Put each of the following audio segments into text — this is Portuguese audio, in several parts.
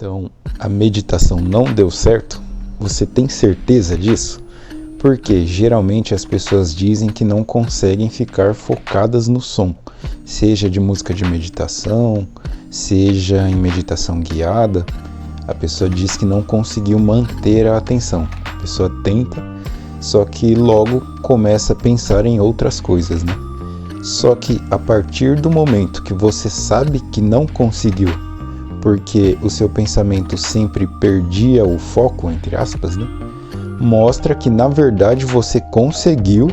Então, a meditação não deu certo? Você tem certeza disso? Porque geralmente as pessoas dizem que não conseguem ficar focadas no som, seja de música de meditação, seja em meditação guiada. A pessoa diz que não conseguiu manter a atenção. A pessoa tenta, só que logo começa a pensar em outras coisas, né? Só que a partir do momento que você sabe que não conseguiu, porque o seu pensamento sempre perdia o foco, entre aspas, né? Mostra que na verdade você conseguiu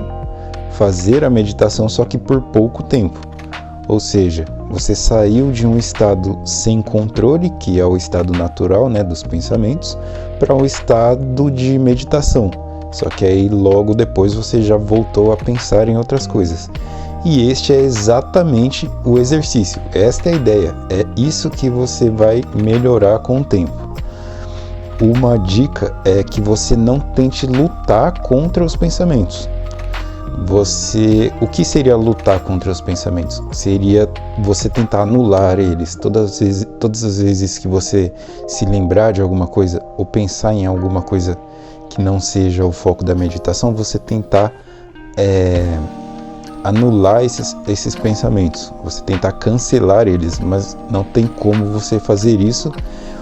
fazer a meditação, só que por pouco tempo. Ou seja, você saiu de um estado sem controle, que é o estado natural, né, dos pensamentos, para um estado de meditação. Só que aí logo depois você já voltou a pensar em outras coisas. E este é exatamente o exercício. Esta é a ideia. É isso que você vai melhorar com o tempo. Uma dica é que você não tente lutar contra os pensamentos. O que seria lutar contra os pensamentos? Seria você tentar anular eles. Todas as vezes que você se lembrar de alguma coisa ou pensar em alguma coisa que não seja o foco da meditação, você tentar anular esses pensamentos, você tentar cancelar eles, mas não tem como você fazer isso.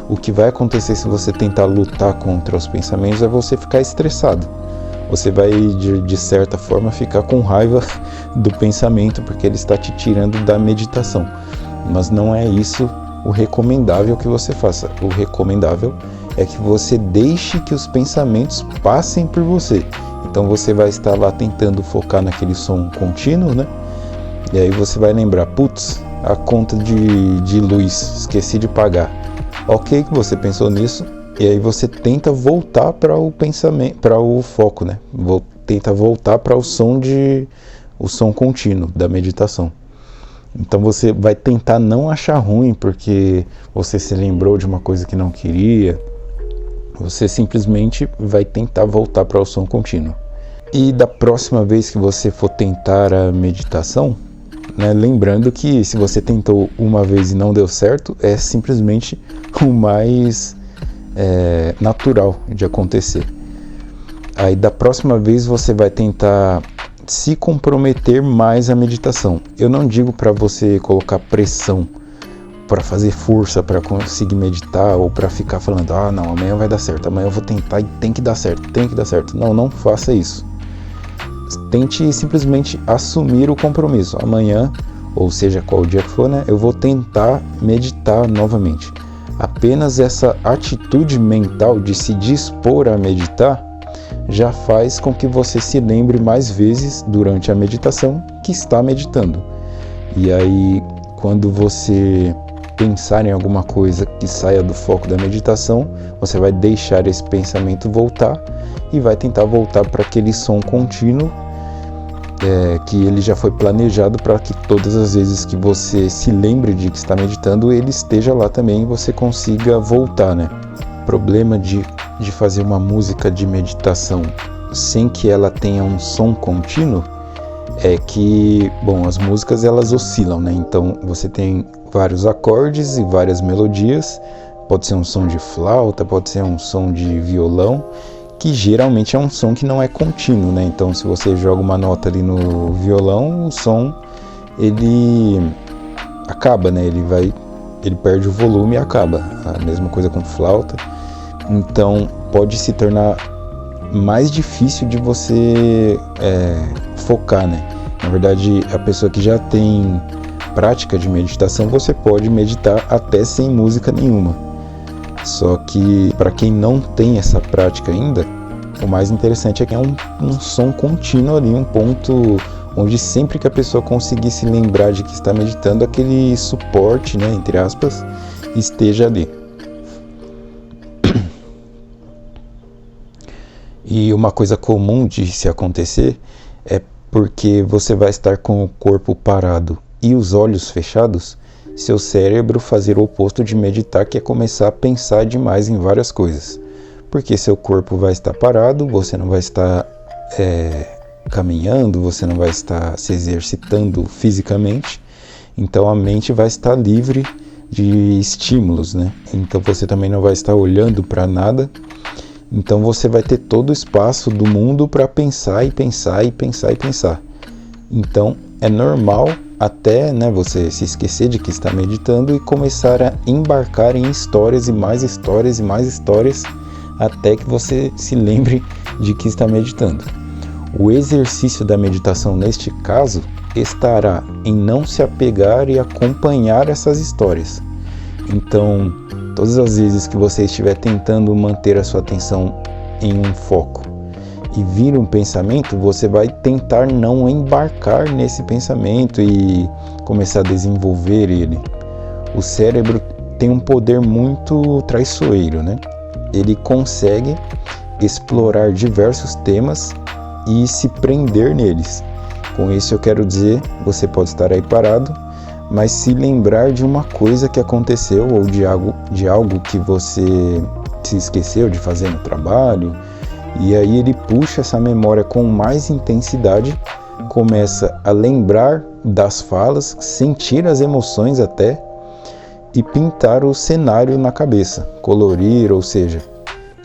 O que vai acontecer se você tentar lutar contra os pensamentos é você ficar estressado. Você vai, de certa forma, ficar com raiva do pensamento, porque ele está te tirando da meditação. Mas não é isso o recomendável que você faça. O recomendável é que você deixe que os pensamentos passem por você. Então você vai estar lá tentando focar naquele som contínuo, né? E aí você vai lembrar, putz, a conta de luz, esqueci de pagar. Ok que você pensou nisso, e aí você tenta voltar para o pensamento, para o foco, né? Tenta voltar para o som contínuo da meditação. Então você vai tentar não achar ruim porque você se lembrou de uma coisa que não queria. Você simplesmente vai tentar voltar para o som contínuo. E da próxima vez que você for tentar a meditação, né, lembrando que se você tentou uma vez e não deu certo, é simplesmente o mais natural de acontecer. Aí da próxima vez você vai tentar se comprometer mais à meditação. Eu não digo para você colocar pressão, para fazer força para conseguir meditar ou para ficar falando, não, amanhã vai dar certo, amanhã eu vou tentar e tem que dar certo. Não faça isso. Tente simplesmente assumir o compromisso. Amanhã, ou seja, qual dia que for, né, eu vou tentar meditar novamente. Apenas essa atitude mental de se dispor a meditar já faz com que você se lembre mais vezes durante a meditação que está meditando. E aí, quando você pensar em alguma coisa que saia do foco da meditação, você vai deixar esse pensamento voltar e vai tentar voltar para aquele som contínuo que ele já foi planejado para que todas as vezes que você se lembre de que está meditando, ele esteja lá também e você consiga voltar, né? O problema de fazer uma música de meditação sem que ela tenha um som contínuo é que, as músicas elas oscilam, né? Então você tem vários acordes e várias melodias, pode ser um som de flauta, pode ser um som de violão, que geralmente é um som que não é contínuo, né? Então se você joga uma nota ali no violão, o som ele acaba, né? Ele perde o volume e acaba. A mesma coisa com flauta. Então pode se tornar mais difícil de você focar, né? Na verdade, a pessoa que já tem prática de meditação, você pode meditar até sem música nenhuma. Só que para quem não tem essa prática ainda, o mais interessante é que é um som contínuo ali, um ponto onde sempre que a pessoa conseguir se lembrar de que está meditando, aquele suporte, né, entre aspas, esteja ali. E uma coisa comum de se acontecer é porque você vai estar com o corpo parado e os olhos fechados, seu cérebro fazer o oposto de meditar, que é começar a pensar demais em várias coisas. Porque seu corpo vai estar parado, você não vai estar caminhando, você não vai estar se exercitando fisicamente, então a mente vai estar livre de estímulos, né? Então você também não vai estar olhando para nada. Então você vai ter todo o espaço do mundo para pensar e pensar e pensar e pensar. Então é normal até, né, você se esquecer de que está meditando e começar a embarcar em histórias e mais histórias e mais histórias até que você se lembre de que está meditando. O exercício da meditação neste caso estará em não se apegar e acompanhar essas histórias. Então, todas as vezes que você estiver tentando manter a sua atenção em um foco e vir um pensamento, você vai tentar não embarcar nesse pensamento e começar a desenvolver ele. O cérebro tem um poder muito traiçoeiro, né? Ele consegue explorar diversos temas e se prender neles. Com isso eu quero dizer, você pode estar aí parado, mas se lembrar de uma coisa que aconteceu ou de algo que você se esqueceu de fazer no trabalho, e aí ele puxa essa memória com mais intensidade, começa a lembrar das falas, sentir as emoções até, e pintar o cenário na cabeça, colorir, ou seja,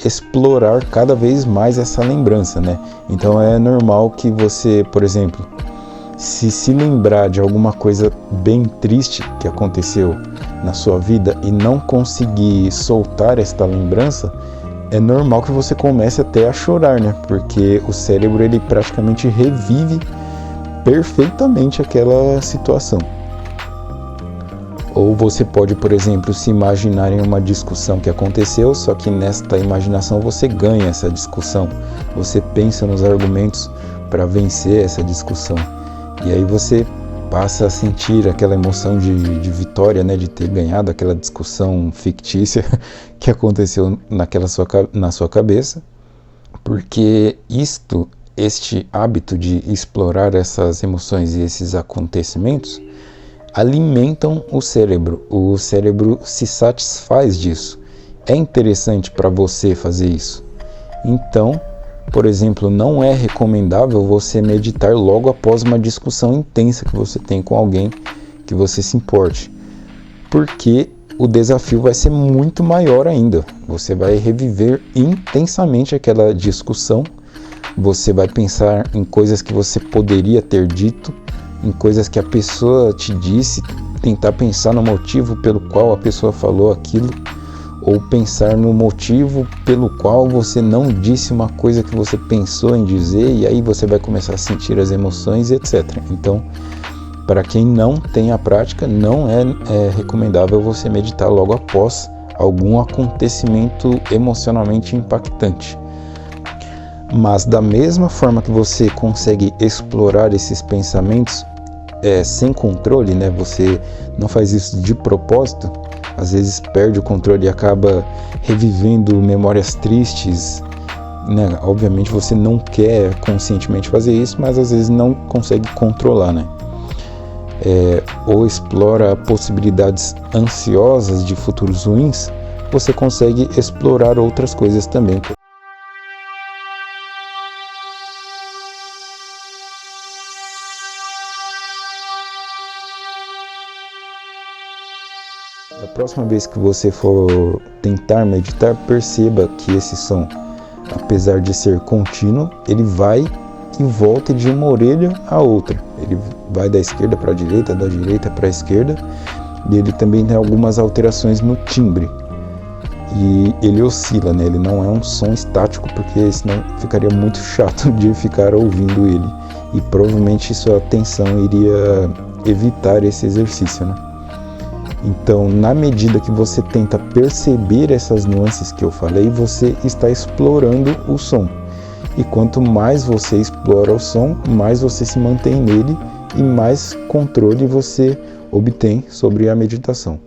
explorar cada vez mais essa lembrança, né? Então é normal que você, por exemplo, se lembrar de alguma coisa bem triste que aconteceu na sua vida e não conseguir soltar esta lembrança, é normal que você comece até a chorar, né? Porque o cérebro ele praticamente revive perfeitamente aquela situação. Ou você pode, por exemplo, se imaginar em uma discussão que aconteceu, só que nesta imaginação você ganha essa discussão. Você pensa nos argumentos para vencer essa discussão. E aí você passa a sentir aquela emoção de vitória, né, de ter ganhado aquela discussão fictícia que aconteceu na sua cabeça, porque este hábito de explorar essas emoções e esses acontecimentos alimentam o cérebro. O cérebro se satisfaz disso. É interessante para você fazer isso. Então, por exemplo, não é recomendável você meditar logo após uma discussão intensa que você tem com alguém que você se importe, porque o desafio vai ser muito maior ainda. Você vai reviver intensamente aquela discussão, você vai pensar em coisas que você poderia ter dito, em coisas que a pessoa te disse, tentar pensar no motivo pelo qual a pessoa falou aquilo, ou pensar no motivo pelo qual você não disse uma coisa que você pensou em dizer, e aí você vai começar a sentir as emoções, etc. Então, para quem não tem a prática, não é recomendável você meditar logo após algum acontecimento emocionalmente impactante. Mas da mesma forma que você consegue explorar esses pensamentos sem controle, né? Você não faz isso de propósito, às vezes perde o controle e acaba revivendo memórias tristes, né? Obviamente você não quer conscientemente fazer isso, mas às vezes não consegue controlar, né? Ou explora possibilidades ansiosas de futuros ruins, você consegue explorar outras coisas também. Da próxima vez que você for tentar meditar, perceba que esse som, apesar de ser contínuo, ele vai e volta de uma orelha a outra. Ele vai da esquerda para a direita, da direita para a esquerda, e ele também tem algumas alterações no timbre. E ele oscila, né? Ele não é um som estático, porque senão ficaria muito chato de ficar ouvindo ele. E provavelmente sua atenção iria evitar esse exercício, né? Então, na medida que você tenta perceber essas nuances que eu falei, você está explorando o som. E quanto mais você explora o som, mais você se mantém nele e mais controle você obtém sobre a meditação.